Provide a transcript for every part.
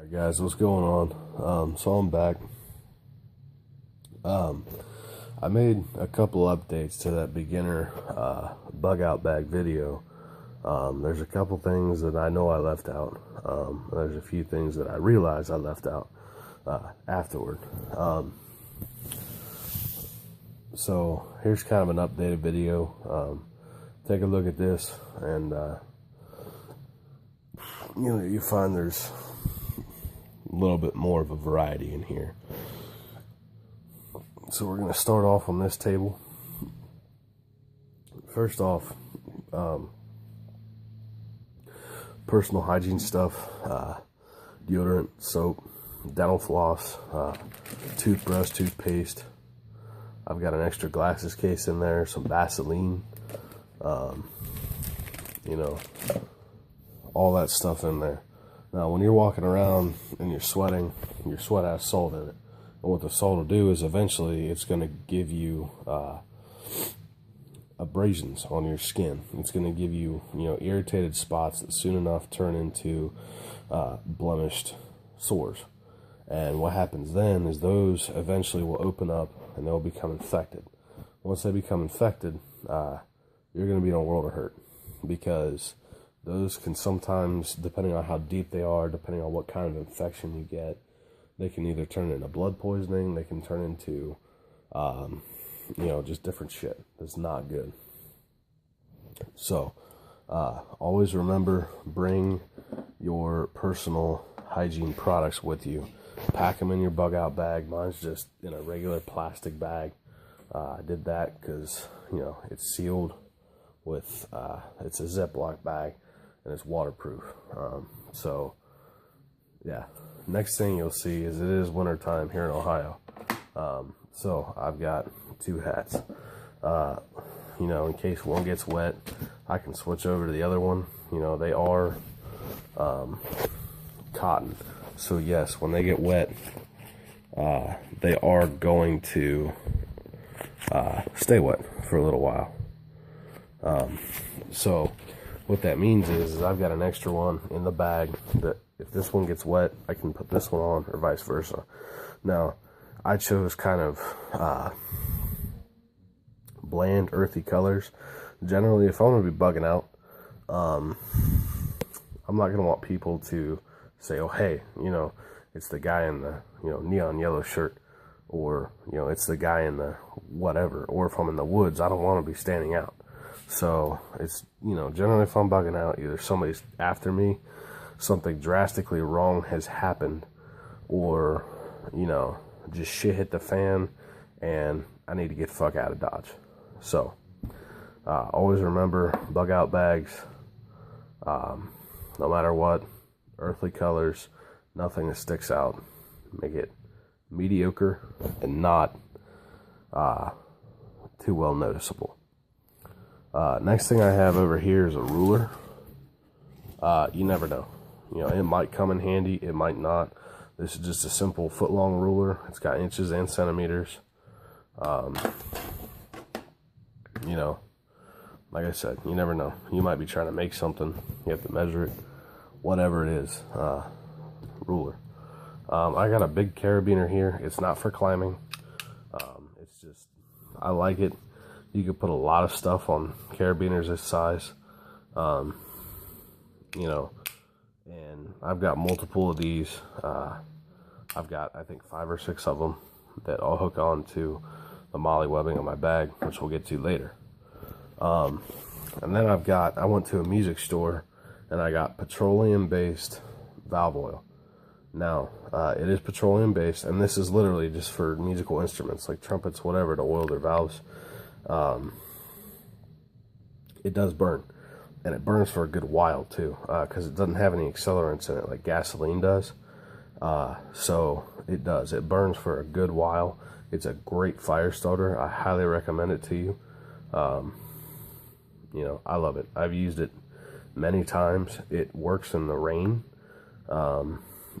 Alright guys, what's going on? So I'm back. I made a couple updates to that beginner bug out bag video. There's a couple things that I know I left out. There's a few things that I realized I left out afterward. So here's kind of an updated video. Take a look at this, and you find there's a little bit more of a variety in here. So we're going to start off on this table. First off, personal hygiene stuff, deodorant, soap, dental floss, toothbrush, toothpaste. I've got an extra glasses case in there, some Vaseline, all that stuff in there. Now, when you're walking around and you're sweating, your sweat has salt in it. And what the salt will do is eventually it's going to give you abrasions on your skin. It's going to give you, irritated spots that soon enough turn into blemished sores. And what happens then is those eventually will open up and they'll become infected. Once they become infected, you're going to be in a world of hurt, because those can sometimes, depending on how deep they are, depending on what kind of infection you get, they can either turn into blood poisoning, they can turn into, just different shit that's not good. So, always remember, bring your personal hygiene products with you. Pack them in your bug out bag. Mine's just in a regular plastic bag. I did that because, it's sealed with, it's a Ziploc bag, and it's waterproof. Yeah. Next thing you'll see is it is winter time here in Ohio. So I've got two hats. In case one gets wet, I can switch over to the other one. They are cotton. So yes, when they get wet, they are going to stay wet for a little while. So what that means is I've got an extra one in the bag that if this one gets wet, I can put this one on, or vice versa. Now, I chose kind of bland, earthy colors. Generally, if I'm going to be bugging out, I'm not going to want people to say, oh, hey, it's the guy in the, neon yellow shirt, or, it's the guy in the whatever. Or if I'm in the woods, I don't want to be standing out. So it's, generally if I'm bugging out, either somebody's after me, something drastically wrong has happened, or, just shit hit the fan and I need to get the fuck out of Dodge. So, always remember, bug out bags, no matter what, earthly colors, nothing that sticks out. Make it mediocre and not too well noticeable. Next thing I have over here is a ruler. You never know. It might come in handy, it might not. This is just a simple foot-long ruler. It's got inches and centimeters. Like I said, you never know. You might be trying to make something. You have to measure it. Whatever it is. Ruler. I got a big carabiner here. It's not for climbing. It's just, I like it. You could put a lot of stuff on carabiners this size. And I've got multiple of these. I've got, I think, 5 or 6 of them that I'll hook on to the MOLLE webbing on my bag, which we'll get to later. And then I went to a music store and I got petroleum-based valve oil. Now, it is petroleum-based, and this is literally just for musical instruments like trumpets, whatever, to oil their valves. It does burn, and it burns for a good while too, because it doesn't have any accelerants in it like gasoline does. So it does. It burns for a good while. It's a great fire starter. I highly recommend it to you. I love it. I've used it many times. It works in the rain.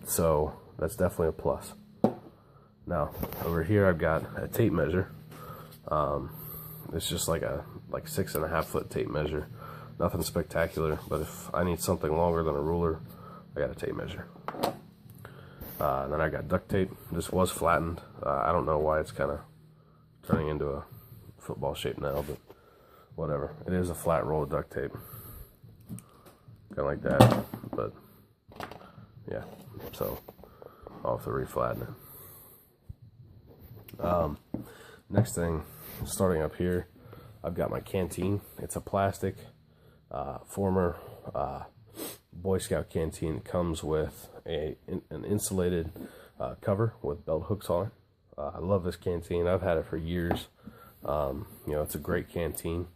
So that's definitely a plus. Now, over here I've got a tape measure. It's just like a 6.5 foot tape measure. Nothing spectacular, but if I need something longer than a ruler, I got a tape measure. Then I got duct tape. This was flattened. I don't know why it's kind of turning into a football shape now, but whatever. It is a flat roll of duct tape. Kind of like that, but yeah, so I'll have to reflatten it. Next thing, starting up here, I've got my canteen. It's a plastic, former Boy Scout canteen. It comes with an insulated cover with belt hooks on it. I love this canteen. I've had it for years. You know, it's a great canteen.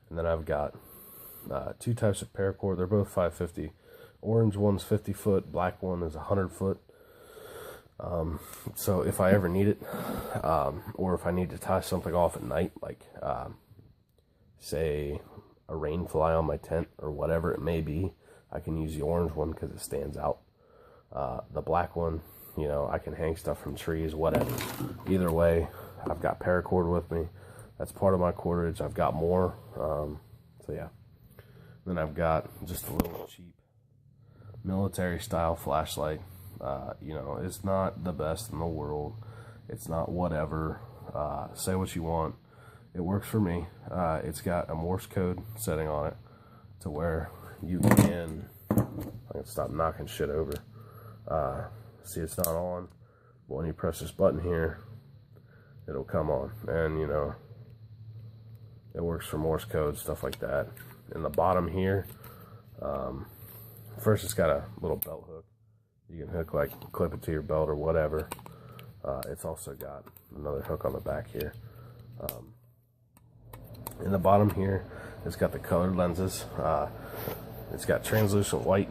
And then I've got two types of paracord. They're both 550. Orange one's 50 foot, black one is 100 foot. So if I ever need it, or if I need to tie something off at night, like say a rain fly on my tent or whatever it may be, I can use the orange one because it stands out. The black one, you know, I can hang stuff from trees, whatever. Either way, I've got paracord with me. That's part of my cordage. I've got more. So yeah. Then I've got just a little cheap military style flashlight. You know, it's not the best in the world. It's not whatever. Say what you want. It works for me. It's got a Morse code setting on it to where you can, I can stop knocking shit over. See, it's not on, but when you press this button here, it'll come on. And you know, it works for Morse code, stuff like that. In the bottom here, first it's got a little belt hook. You can hook, like, clip it to your belt or whatever. It's also got another hook on the back here. In the bottom here, it's got the colored lenses. It's got translucent white,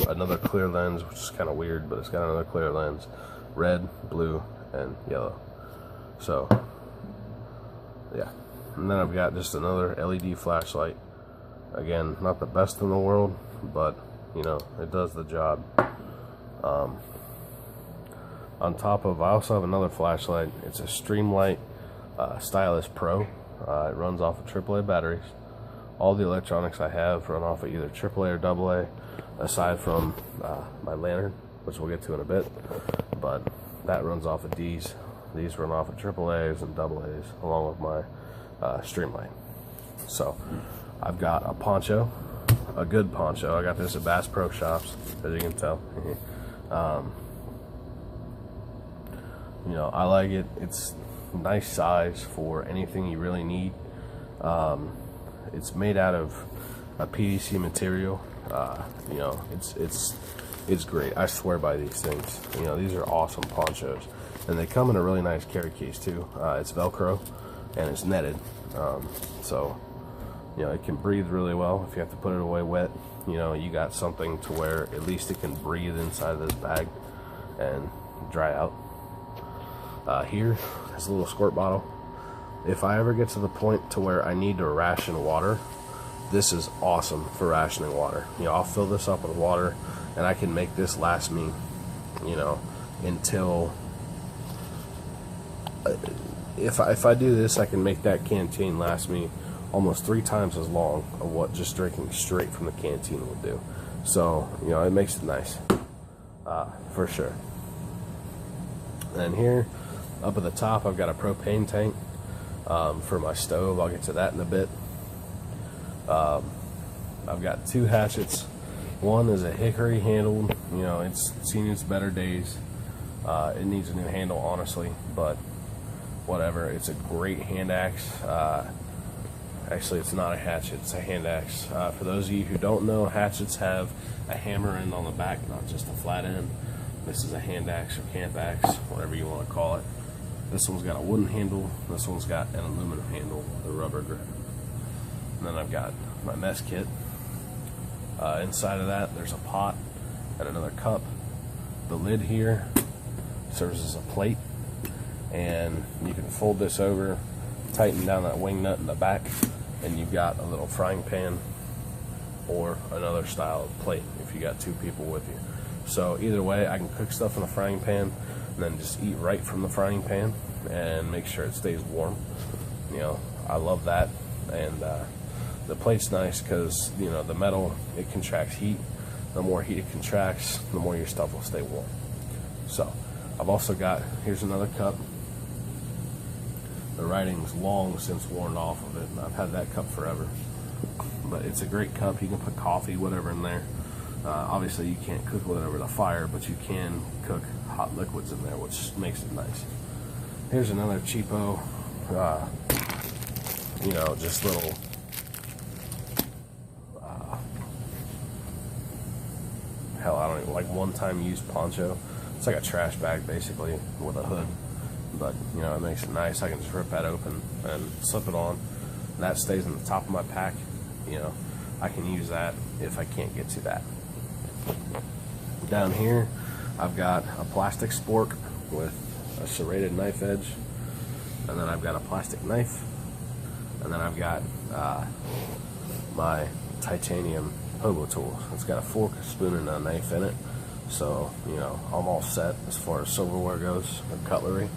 another clear lens, which is kind of weird, but it's got another clear lens, red, blue, and yellow. So yeah. And then I've got just another LED flashlight. Again, not the best in the world, but you know, it does the job. On top of, I also have another flashlight. It's a Streamlight Stylus Pro. It runs off of AAA batteries. All the electronics I have run off of either AAA or AA, aside from my lantern, which we'll get to in a bit. But that runs off of these. These run off of AAAs and AAs, along with my Streamlight. So I've got a poncho, a good poncho. I got this at Bass Pro Shops, as you can tell. You know, I like it. It's nice size for anything you really need. It's made out of a PVC material. You know, it's great. I swear by these things. You know, these are awesome ponchos, and they come in a really nice carry case too. It's Velcro and it's netted, so you know, it can breathe really well. If you have to put it away wet, you know, you got something to where at least it can breathe inside of this bag and dry out. Here is a little squirt bottle. If I ever get to the point to where I need to ration water, this is awesome for rationing water. You know, I'll fill this up with water and I can make this last me, you know, until if I do this, I can make that canteen last me almost 3 times as long of what just drinking straight from the canteen would do. So, you know, it makes it nice, for sure. And here, up at the top, I've got a propane tank for my stove. I'll get to that in a bit. I've got 2 hatchets. One is a hickory handled. You know, it's seen its better days. It needs a new handle, honestly, but whatever. It's a great hand axe. Actually, it's not a hatchet, it's a hand axe. For those of you who don't know, hatchets have a hammer end on the back, not just a flat end. This is a hand axe or camp axe, whatever you want to call it. This one's got a wooden handle, this one's got an aluminum handle with a rubber grip. And then I've got my mess kit. Inside of that, there's a pot and another cup. The lid here serves as a plate, and you can fold this over, tighten down that wing nut in the back, and you've got a little frying pan or another style of plate if you got 2 people with you. So either way, I can cook stuff in a frying pan and then just eat right from the frying pan and make sure it stays warm. You know, I love that. And the plate's nice because, you know, the metal, it contracts heat. the more heat it contracts, the more your stuff will stay warm. So I've also got, here's another cup. The writing's long since worn off of it, and I've had that cup forever. But it's a great cup. You can put coffee, whatever in there. Obviously you can't cook with it over the fire, but you can cook hot liquids in there, which makes it nice. Here's another cheapo, you know, just little hell, I don't even, like one-time use poncho. It's like a trash bag basically with a hood, but you know, it makes it nice. I can just rip that open and slip it on. That stays in the top of my pack. You know, I can use that if I can't get to that. Down here, I've got a plastic spork with a serrated knife edge, and then I've got a plastic knife, and then I've got my titanium hobo tool. It's got a fork, a spoon, and a knife in it. So, you know, I'm all set as far as silverware goes and cutlery.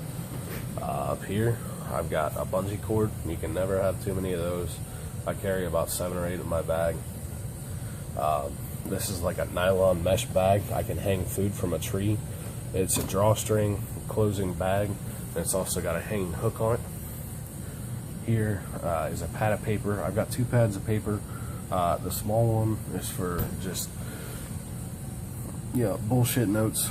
Up here, I've got a bungee cord. You can never have too many of those. I carry about 7 or 8 in my bag. This is like a nylon mesh bag. I can hang food from a tree. It's a drawstring closing bag, and it's also got a hanging hook on it. Here is a pad of paper. I've got 2 pads of paper. The small one is for just, bullshit notes.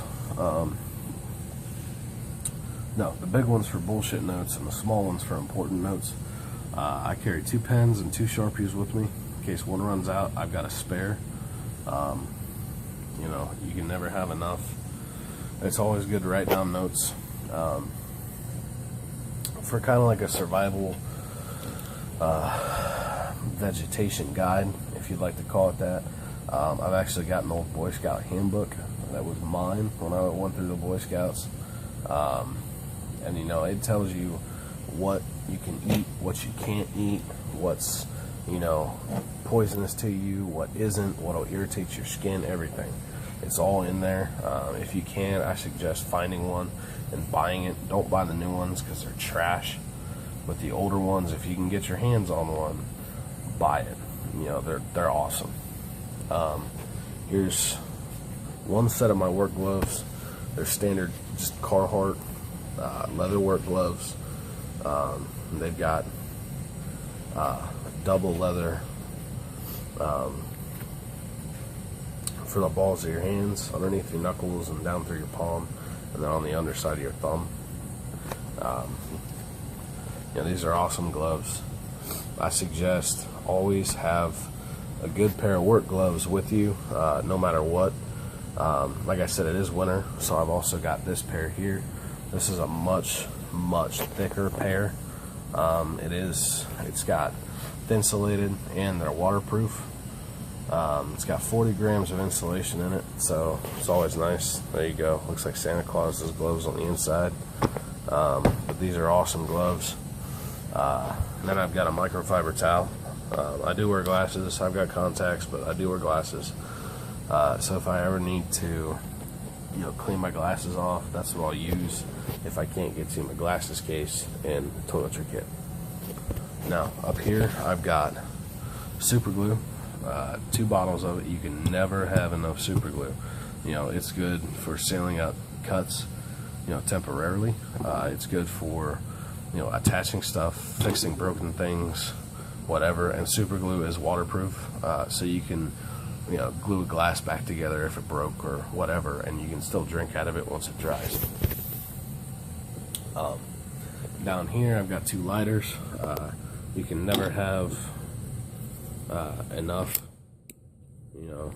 No, the big one's for bullshit notes, and the small one's for important notes. I carry 2 pens and 2 Sharpies with me. In case one runs out, I've got a spare. You know, you can never have enough. It's always good to write down notes. For kind of like a survival vegetation guide, if you'd like to call it that. I've actually got an old Boy Scout handbook that was mine when I went through the Boy Scouts. And you know, it tells you what you can eat, what you can't eat, what's, you know, poisonous to you, what isn't, what'll irritate your skin, everything. It's all in there. If you can, I suggest finding one and buying it. Don't buy the new ones because they're trash. But the older ones, if you can get your hands on one, buy it. You know, they're awesome. Here's one set of my work gloves. They're standard, just Carhartt leather work gloves. They've got double leather for the balls of your hands, underneath your knuckles and down through your palm, and then on the underside of your thumb. You know, these are awesome gloves. I suggest always have a good pair of work gloves with you, no matter what. Like I said, it is winter, so I've also got this pair here. This is a much thicker pair. It's got insulated and they're waterproof. It's got 40 grams of insulation in it, so it's always nice. There you go. Looks like Santa Claus's gloves on the inside. But these are awesome gloves. And then I've got a microfiber towel. I do wear glasses. I've got contacts, but I do wear glasses. So if I ever need to, you know, clean my glasses off, that's what I'll use if I can't get to my glasses case and toiletry kit. Now, up here, I've got super glue. 2 bottles of it. You can never have enough super glue. You know, it's good for sealing up cuts, you know, temporarily. It's good for, you know, attaching stuff, fixing broken things, whatever. And super glue is waterproof, so you can, you know, glue a glass back together if it broke or whatever, and you can still drink out of it once it dries. Down here, I've got 2 lighters. You can never have enough. You know,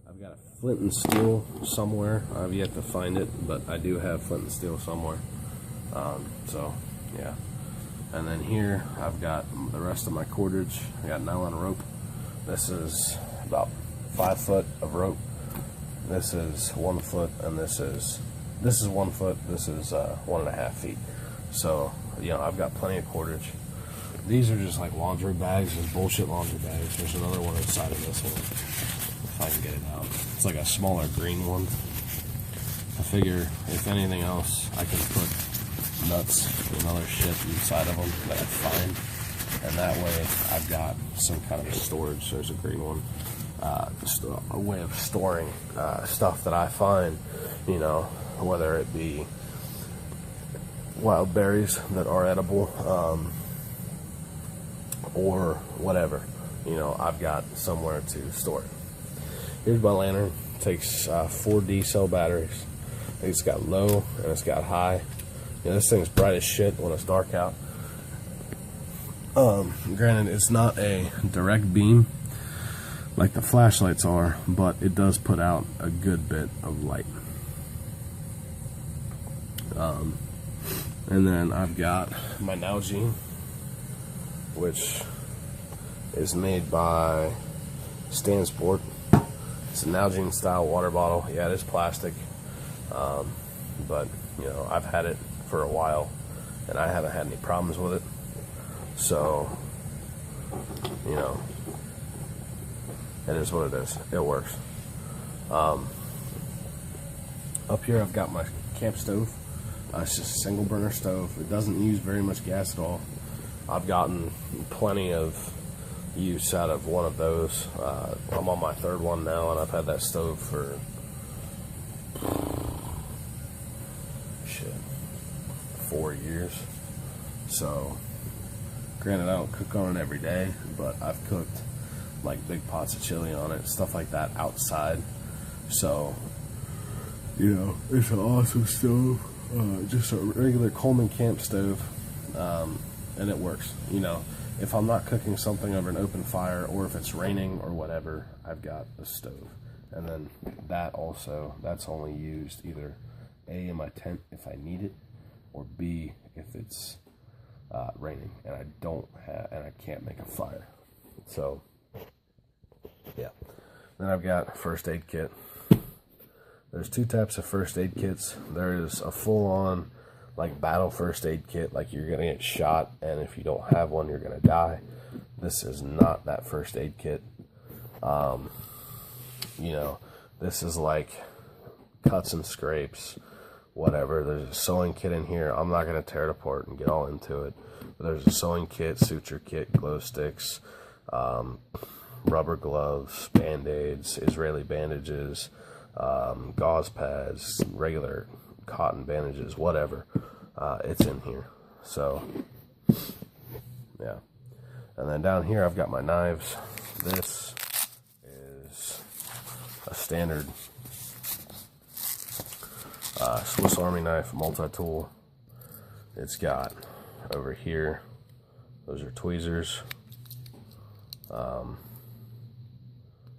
I've got a flint and steel somewhere. I've yet to find it, but I do have flint and steel somewhere. So yeah. And then here I've got the rest of my cordage. I got nylon rope. This is about 5 foot of rope. This is 1 foot, and this is 1 foot. This is 1.5 feet. So, you know, I've got plenty of cordage. These are just like laundry bags. There's bullshit laundry bags. There's another one inside of this one, if I can get it out. It's like a smaller green one. I figure, if anything else, I can put nuts and other shit inside of them that I find, and that way I've got some kind of storage. There's a green one. a way of storing stuff that I find, you know, whether it be wild berries that are edible, or whatever, you know, I've got somewhere to store it. Here's my lantern. It takes 4 D-cell batteries. It's got low and it's got high. You know, this thing's bright as shit when it's dark out. Granted, it's not a direct beam like the flashlights are, but it does put out a good bit of light. And then I've got my Nalgene, which is made by Stansport. It's a Nalgene style water bottle. Yeah, it is plastic, but you know, I've had it for a while and I haven't had any problems with it. So, you know, it is what it is. It works. Up here I've got my camp stove. It's just a single burner stove. It doesn't use very much gas at all. I've gotten plenty of use out of one of those. I'm on my 3rd one now, and I've had that stove for 4 years. So, granted, I don't cook on it every day, but I've cooked like big pots of chili on it, stuff like that outside. So, you know, it's an awesome stove. Just a regular Coleman camp stove, and it works. You know, if I'm not cooking something over an open fire, or if it's raining or whatever, I've got a stove. And then that's only used either A, in my tent if I need it, or B, if it's raining and I can't make a fire. So yeah. Then I've got first aid kit. There's 2 types of first aid kits. There is a full-on like battle first aid kit, like you're gonna get shot, and if you don't have one, you're gonna die. This is not that first aid kit. You know, this is like cuts and scrapes, whatever. There's a sewing kit in here. I'm not gonna tear it apart and get all into it. But there's a sewing kit, suture kit, glow sticks, rubber gloves, band-aids, Israeli bandages, gauze pads, regular cotton bandages, whatever. It's in here. So, yeah. And then down here I've got my knives. This is a standard Swiss Army knife multi-tool. It's got over here, those are tweezers.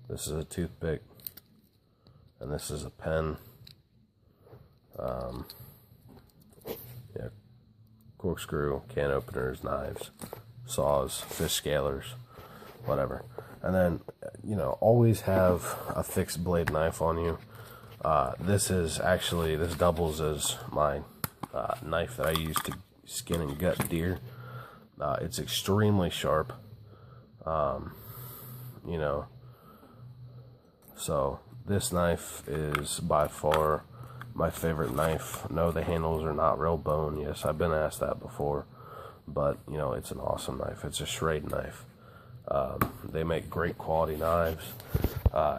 This is a toothpick, and this is a pen. Yeah, corkscrew, can openers, knives, saws, fish scalers, whatever. And then, you know, always have a fixed blade knife on you. This doubles as my knife that I use to skin and gut deer. It's extremely sharp, you know, so this knife is by far my favorite knife. No, the handles are not real bone. Yes, I've been asked that before, but you know, it's an awesome knife. It's a Schrade knife. They make great quality knives.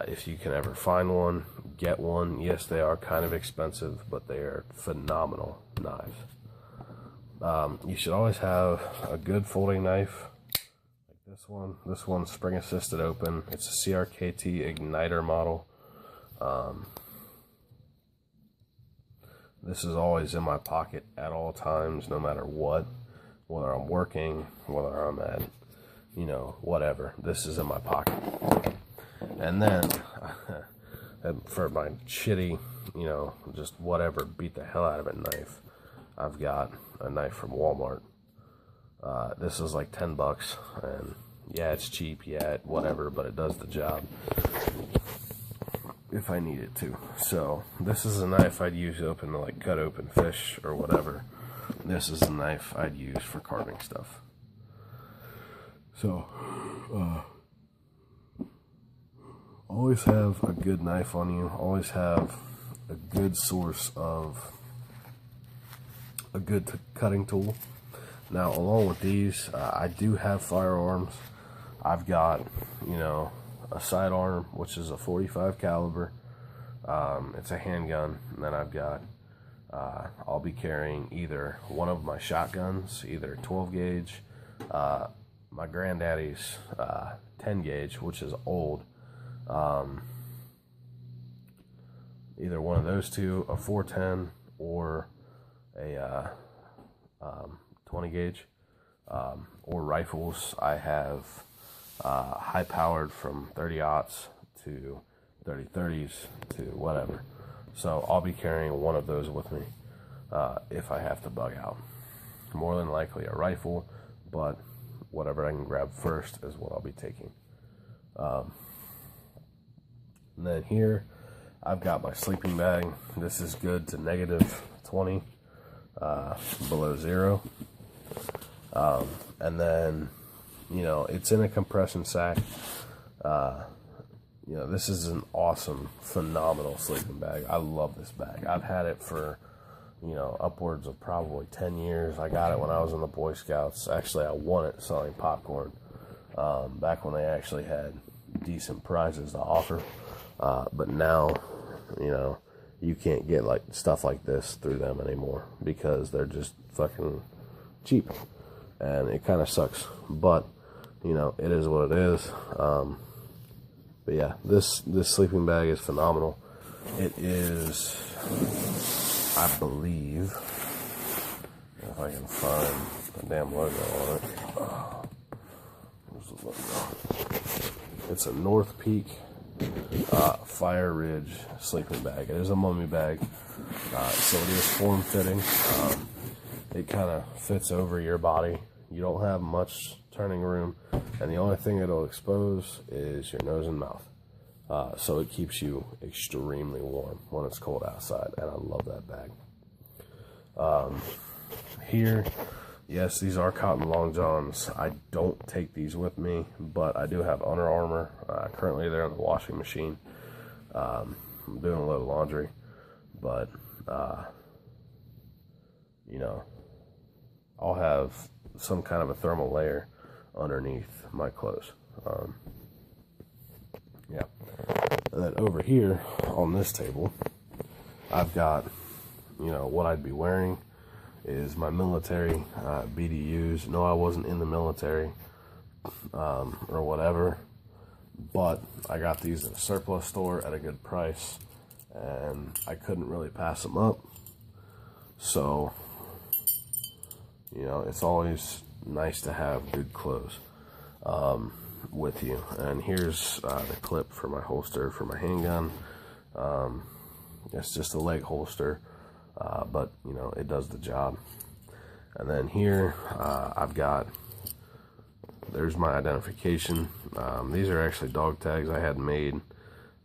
If you can ever find one, get one. Yes, they are kind of expensive, but they are phenomenal knives. You should always have a good folding knife, like this one. This one's spring assisted open. It's a CRKT Igniter model. This is always in my pocket at all times, no matter what, whether I'm working, whether I'm at, you know, whatever. This is in my pocket. And then for my shitty, you know, just whatever, beat the hell out of it knife, I've got a knife from Walmart. This is like $10, and yeah, it's cheap, yeah, whatever, but it does the job if I need it to. So this is a knife I'd use to like cut open fish or whatever. This is a knife I'd use for carving stuff. So always have a good knife on you. Always have a good source of a good cutting tool. Now, along with these, I do have firearms. I've got, you know, a sidearm, which is a .45 caliber. It's a handgun, and then I've got, I'll be carrying either one of my shotguns, either 12 gauge, my granddaddy's 10 gauge, which is old, either one of those two, a 410 or a 20 gauge, or rifles. I have high powered from 30-aughts to 30-30s to whatever. So I'll be carrying one of those with me if I have to bug out. More than likely a rifle, but whatever I can grab first is what I'll be taking. And then here I've got my sleeping bag. This is good to -20 below zero. And then, you know, it's in a compression sack. You know, this is an awesome, phenomenal sleeping bag. I love this bag. I've had it for, you know, upwards of probably 10 years. I got it when I was in the Boy Scouts. Actually, I won it selling popcorn back when they actually had decent prizes to offer. But now, you know, you can't get like stuff like this through them anymore because they're just fucking cheap. And it kind of sucks. But, you know, it is what it is. But yeah, this sleeping bag is phenomenal. It is, I believe, if I can find the damn logo on it. Where's the logo? It's a North Peak Fire Ridge sleeping bag. It is a mummy bag, so it is form-fitting. It kind of fits over your body. You don't have much turning room, and the only thing it'll expose is your nose and mouth. So it keeps you extremely warm when it's cold outside, and I love that bag. Here, yes, these are cotton long johns. I don't take these with me, but I do have Under Armour. Currently, they're in the washing machine. I'm doing a load of laundry, but you know, I'll have some kind of a thermal layer underneath my clothes. Yeah. And then over here on this table, I've got, you know, what I'd be wearing is my military BDUs. No, I wasn't in the military or whatever, but I got these in a surplus store at a good price, and I couldn't really pass them up. So, you know, it's always nice to have good clothes with you. And here's the clip for my holster for my handgun. It's just a leg holster, but you know, it does the job. And then here I've got, there's my identification. These are actually dog tags I had made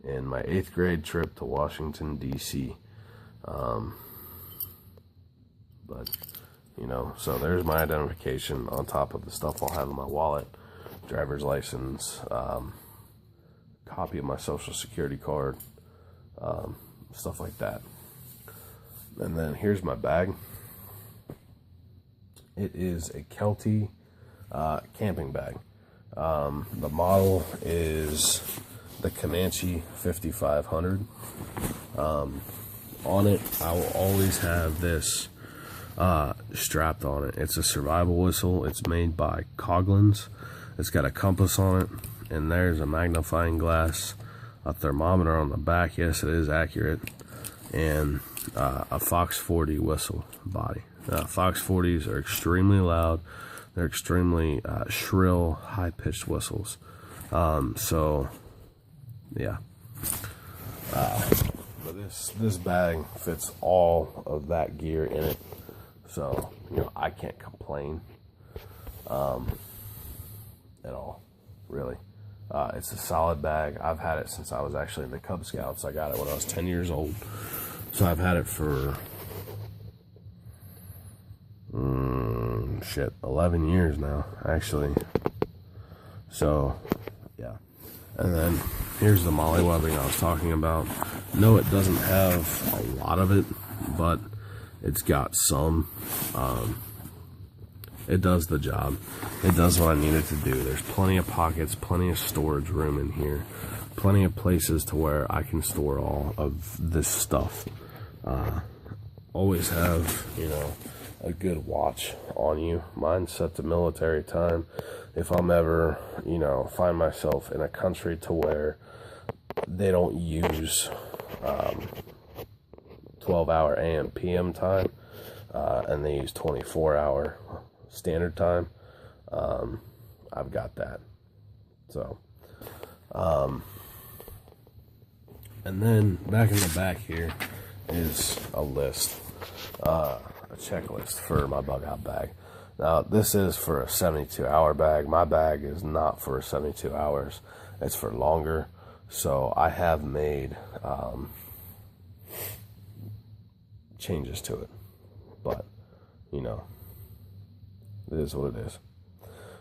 in my 8th grade trip to Washington, D.C. But you know, so there's my identification on top of the stuff I'll have in my wallet. Driver's license, copy of my social security card, stuff like that. And then here's my bag. It is a Kelty camping bag. The model is the Comanche 5500. On it, I will always have this strapped on it. It's a survival whistle. It's made by Coghlan's. It's got a compass on it, and there's a magnifying glass, a thermometer on the back. Yes, it is accurate, and a Fox 40 whistle body. Fox 40s are extremely loud. They're extremely shrill, high-pitched whistles. So, yeah. But this bag fits all of that gear in it. So, you know, I can't complain at all, really. It's a solid bag. I've had it since I was actually in the Cub Scouts. I got it when I was 10 years old. So I've had it for, 11 years now, actually. So, yeah. And then here's the molly webbing I was talking about. No, it doesn't have a lot of it, but it's got some. it does the job. It does what I need it to do. There's plenty of pockets, plenty of storage room in here, plenty of places to where I can store all of this stuff. Always have, you know, a good watch on you. Mine's set to military time. If I'm ever, you know, find myself in a country to where they don't use 12-hour AM PM time, and they use 24-hour standard time, I've got that. So and then back in the back here is a list, a checklist for my bug out bag. Now this is for a 72-hour bag. My bag is not for 72 hours, it's for longer. So I have made changes to it, but you know, it is what it is.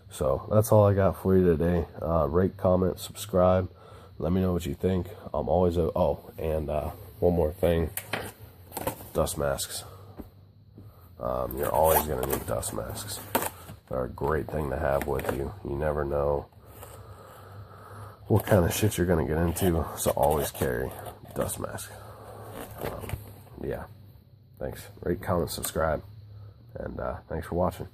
So that's all I got for you today. Rate, comment, subscribe. Let me know what you think. I'm always and one more thing, dust masks. You're always gonna need dust masks. They're a great thing to have with you. You never know what kind of shit you're gonna get into, so always carry dust mask. Yeah, thanks. Rate, comment, subscribe, and thanks for watching.